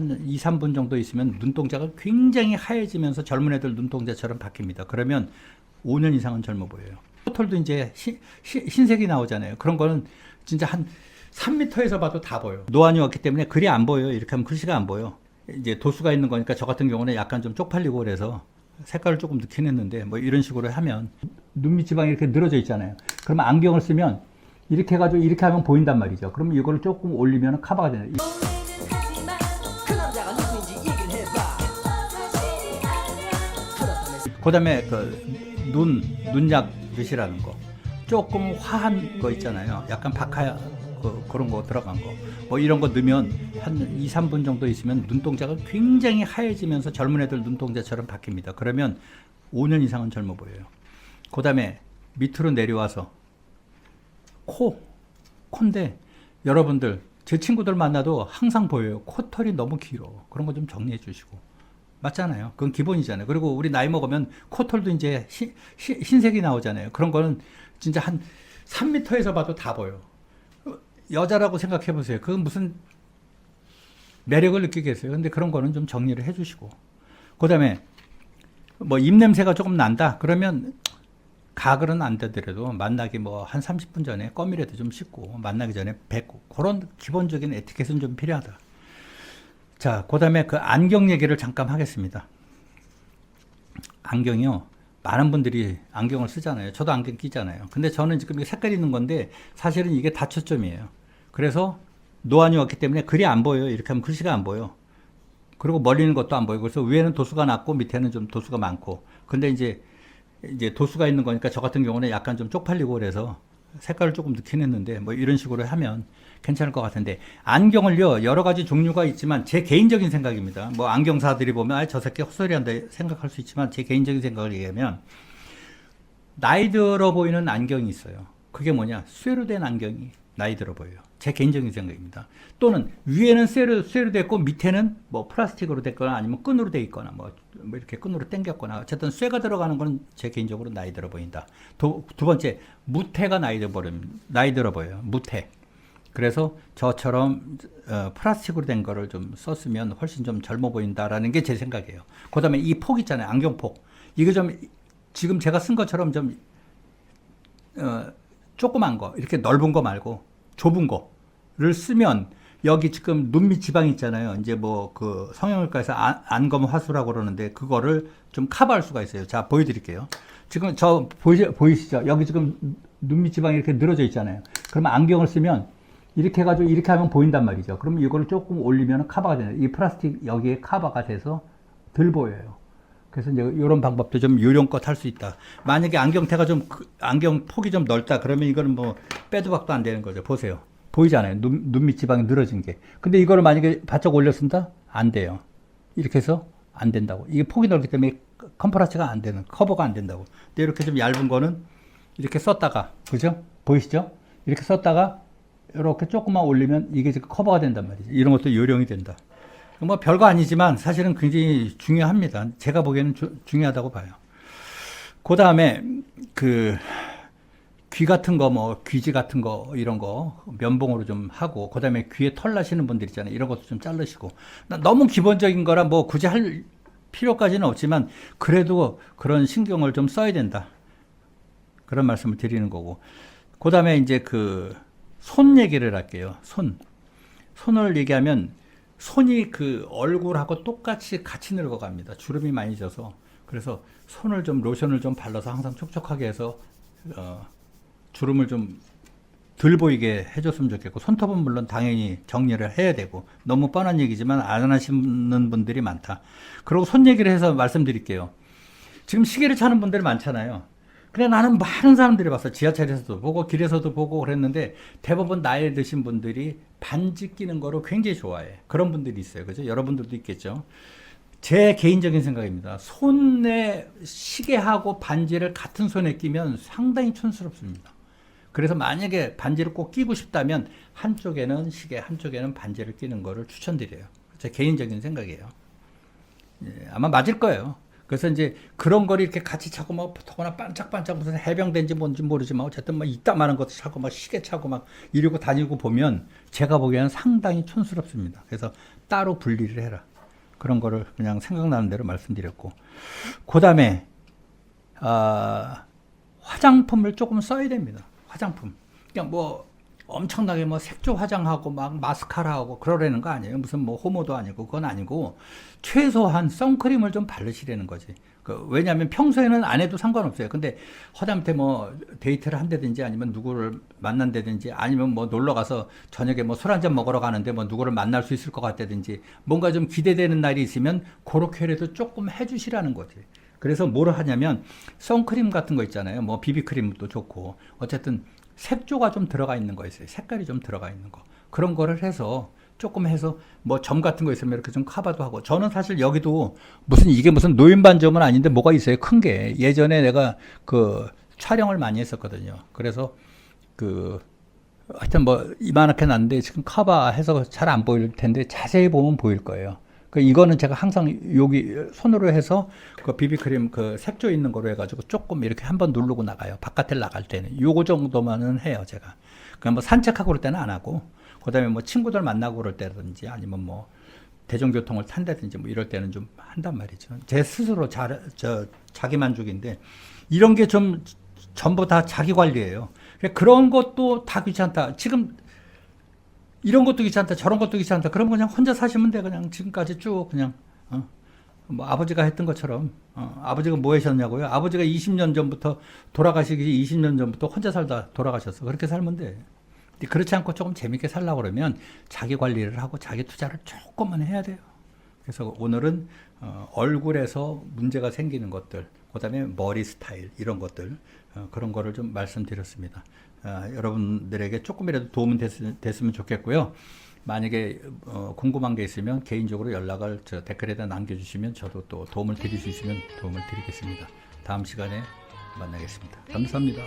한 2, 3분 정도 있으면 눈동자가 굉장히 하얘지면서 젊은 애들 눈동자처럼 바뀝니다. 그러면 5년 이상은 젊어 보여요. 코털도 이제 흰색이 나오잖아요. 그런 거는 진짜 한 3m에서 봐도 다 보여. 노안이 왔기 때문에 글이 안 보여요. 이렇게 하면 글씨가 안 보여. 이제 도수가 있는 거니까 저 같은 경우는 약간 좀 쪽팔리고 그래서 색깔을 조금 넣긴 했는데 뭐 이런 식으로 하면 눈밑 지방이 이렇게 늘어져 있잖아요. 그러면 안경을 쓰면 이렇게 해가지고 이렇게 하면 보인단 말이죠. 그러면 이거를 조금 올리면 커버가 되는. 그 다음에 그 눈약 드시라는 거. 조금 화한 거 있잖아요. 약간 박하 그런 거 들어간 거. 뭐 이런 거 넣으면 한 2, 3분 정도 있으면 눈동자가 굉장히 하얘지면서 젊은 애들 눈동자처럼 바뀝니다. 그러면 5년 이상은 젊어 보여요. 그 다음에 밑으로 내려와서 코인데 여러분들 제 친구들 만나도 항상 보여요. 코털이 너무 길어. 그런 거 좀 정리해 주시고. 맞잖아요. 그건 기본이잖아요. 그리고 우리 나이 먹으면 코털도 이제 흰색이 나오잖아요. 그런 거는 진짜 한 3m에서 봐도 다 보여. 여자라고 생각해 보세요. 그건 무슨 매력을 느끼겠어요. 근데 그런 거는 좀 정리를 해 주시고. 그 다음에 뭐 입냄새가 조금 난다? 그러면 가글은 안 되더라도 만나기 뭐 한 30분 전에 껌이라도 좀 씻고 만나기 전에 뱉고 그런 기본적인 에티켓은 좀 필요하다. 자, 그 다음에 그 안경 얘기를 잠깐 하겠습니다. 안경이요. 많은 분들이 안경을 쓰잖아요. 저도 안경 끼잖아요. 근데 저는 지금 이게 색깔 있는 건데 사실은 이게 다초점이에요. 그래서 노안이 왔기 때문에 글이 안 보여요. 이렇게 하면 글씨가 안 보여. 그리고 멀리 있는 것도 안 보이고 그래서 위에는 도수가 낮고 밑에는 좀 도수가 많고. 근데 이제 도수가 있는 거니까 저 같은 경우는 약간 좀 쪽팔리고 그래서 색깔을 조금 넣긴 했는데 뭐 이런 식으로 하면 괜찮을 것 같은데 안경을요 여러 가지 종류가 있지만 제 개인적인 생각입니다. 뭐 안경사들이 보면 저 새끼 헛소리한다 생각할 수 있지만 제 개인적인 생각을 얘기하면 나이 들어 보이는 안경이 있어요. 그게 뭐냐 쇠로 된 안경이 나이 들어 보여요. 제 개인적인 생각입니다. 또는 위에는 쇠로 됐고 밑에는 뭐 플라스틱으로 됐거나 아니면 끈으로 돼 있거나 뭐 이렇게 끈으로 당겼거나 어쨌든 쇠가 들어가는 건 제 개인적으로 나이 들어 보인다. 두 번째 무태가 나이 들어 보여요. 무태. 그래서 저처럼 플라스틱으로 된 거를 좀 썼으면 훨씬 좀 젊어 보인다라는 게 제 생각이에요. 그 다음에 이 폭 있잖아요. 안경폭. 이거 좀 지금 제가 쓴 것처럼 좀 조그만 거 이렇게 넓은 거 말고 좁은 거를 쓰면 여기 지금 눈밑 지방 있잖아요. 이제 뭐 그 성형외과에서 안검 화수라고 그러는데 그거를 좀 커버할 수가 있어요. 자, 보여드릴게요. 지금 저 보이시죠? 여기 지금 눈밑 지방이 이렇게 늘어져 있잖아요. 그러면 안경을 쓰면 이렇게 해가지고 이렇게 하면 보인단 말이죠. 그러면 이거를 조금 올리면 커버가 되는. 이 플라스틱 여기에 커버가 돼서 덜 보여요. 그래서 이제 이런 방법도 좀 요령껏 할 수 있다. 만약에 안경테가 좀 안경 폭이 좀 넓다 그러면 이거는 뭐 빼도 박도 안 되는 거죠. 보세요. 보이잖아요. 눈밑 지방이 늘어진 게. 근데 이거를 만약에 바짝 올려 쓴다? 안 돼요. 이렇게 해서 안 된다고. 이게 폭이 넓기 때문에 컴프라치가 안 되는, 커버가 안 된다고. 근데 이렇게 좀 얇은 거는 이렇게 썼다가, 그죠? 보이시죠? 이렇게 썼다가 이렇게 조금만 올리면 이게 지금 커버가 된단 말이죠. 이런 것도 요령이 된다. 뭐 별거 아니지만 사실은 굉장히 중요합니다. 제가 보기에는 중요하다고 봐요. 그 다음에 귀 같은 거, 뭐 귀지 같은 거 이런 거 면봉으로 좀 하고, 그 다음에 귀에 털 나시는 분들 있잖아요. 이런 것도 좀 자르시고. 너무 기본적인 거라 뭐 굳이 할 필요까지는 없지만 그래도 그런 신경을 좀 써야 된다. 그런 말씀을 드리는 거고. 그 다음에 이제 손 얘기를 할게요. 손을 얘기하면 손이 그 얼굴하고 똑같이 같이 늙어갑니다. 주름이 많이 져서. 그래서 손을 좀 로션을 좀 발라서 항상 촉촉하게 해서 주름을 좀 덜 보이게 해줬으면 좋겠고, 손톱은 물론 당연히 정리를 해야 되고, 너무 뻔한 얘기지만 안 하시는 분들이 많다. 그리고 손 얘기를 해서 말씀드릴게요. 지금 시계를 차는 분들이 많잖아요. 근데 나는 많은 사람들이 봤어. 지하철에서도 보고 길에서도 보고 그랬는데 대부분 나이 드신 분들이 반지 끼는 거를 굉장히 좋아해. 그런 분들이 있어요. 그죠? 여러분들도 있겠죠. 제 개인적인 생각입니다. 손에 시계하고 반지를 같은 손에 끼면 상당히 촌스럽습니다. 그래서 만약에 반지를 꼭 끼고 싶다면 한쪽에는 시계, 한쪽에는 반지를 끼는 거를 추천드려요. 제 개인적인 생각이에요. 예, 아마 맞을 거예요. 그래서 이제 그런 거를 이렇게 같이 차고 막 더구나 반짝반짝 무슨 해병대인지 뭔지 모르지만 어쨌든 막 이따만한 것도 차고 막 시계 차고 막 이러고 다니고 보면 제가 보기에는 상당히 촌스럽습니다. 그래서 따로 분리를 해라. 그런 거를 그냥 생각나는 대로 말씀드렸고. 그 다음에, 화장품을 조금 써야 됩니다. 화장품. 그냥 뭐 엄청나게 뭐 색조 화장하고 막 마스카라 하고 그러려는 거 아니에요. 무슨 뭐 호모도 아니고 그건 아니고 최소한 선크림을 좀 바르시라는 거지. 왜냐하면 평소에는 안 해도 상관없어요. 근데 허다못해 뭐 데이트를 한다든지 아니면 누구를 만난다든지 아니면 뭐 놀러 가서 저녁에 뭐 술 한잔 먹으러 가는데 뭐 누구를 만날 수 있을 것 같다든지 뭔가 좀 기대되는 날이 있으면 그렇게라도 조금 해주시라는 거지. 그래서 뭐를 하냐면 선크림 같은 거 있잖아요. 뭐 비비크림도 좋고 어쨌든 색조가 좀 들어가 있는 거 있어요. 색깔이 좀 들어가 있는 거. 그런 거를 해서 조금 해서 뭐 점 같은 거 있으면 이렇게 좀 커버도 하고. 저는 사실 여기도 이게 무슨 노인반점은 아닌데 뭐가 있어요. 큰 게. 예전에 내가 그 촬영을 많이 했었거든요. 그래서 하여튼 뭐 이만하게 났는데 지금 커버해서 잘 안 보일 텐데 자세히 보면 보일 거예요. 이거는 제가 항상 여기 손으로 해서 그 비비크림 그 색조 있는 거로 해가지고 조금 이렇게 한번 누르고 나가요. 바깥에 나갈 때는. 요거 정도만은 해요, 제가. 그냥 뭐 산책하고 그럴 때는 안 하고, 그 다음에 뭐 친구들 만나고 그럴 때든지 아니면 뭐 대중교통을 탄다든지 뭐 이럴 때는 좀 한단 말이죠. 제 스스로 자기 만족인데 이런 게 좀 전부 다 자기 관리예요. 그런 것도 다 귀찮다. 지금 이런 것도 귀찮다, 저런 것도 귀찮다. 그럼 그냥 혼자 사시면 돼. 그냥 지금까지 쭉 그냥 뭐 아버지가 했던 것처럼 아버지가 뭐 하셨냐고요? 아버지가 20년 전부터 돌아가시기 20년 전부터 혼자 살다 돌아가셨어. 그렇게 살면 돼. 그렇지 않고 조금 재밌게 살려고 그러면 자기 관리를 하고 자기 투자를 조금만 해야 돼요. 그래서 오늘은 얼굴에서 문제가 생기는 것들, 그 다음에 머리 스타일 이런 것들 그런 거를 좀 말씀드렸습니다. 여러분들에게 조금이라도 도움이 됐으면 좋겠고요. 만약에 궁금한 게 있으면 개인적으로 연락을 댓글에다 남겨주시면 저도 또 도움을 드릴 수 있으면 도움을 드리겠습니다. 다음 시간에 만나겠습니다. 감사합니다.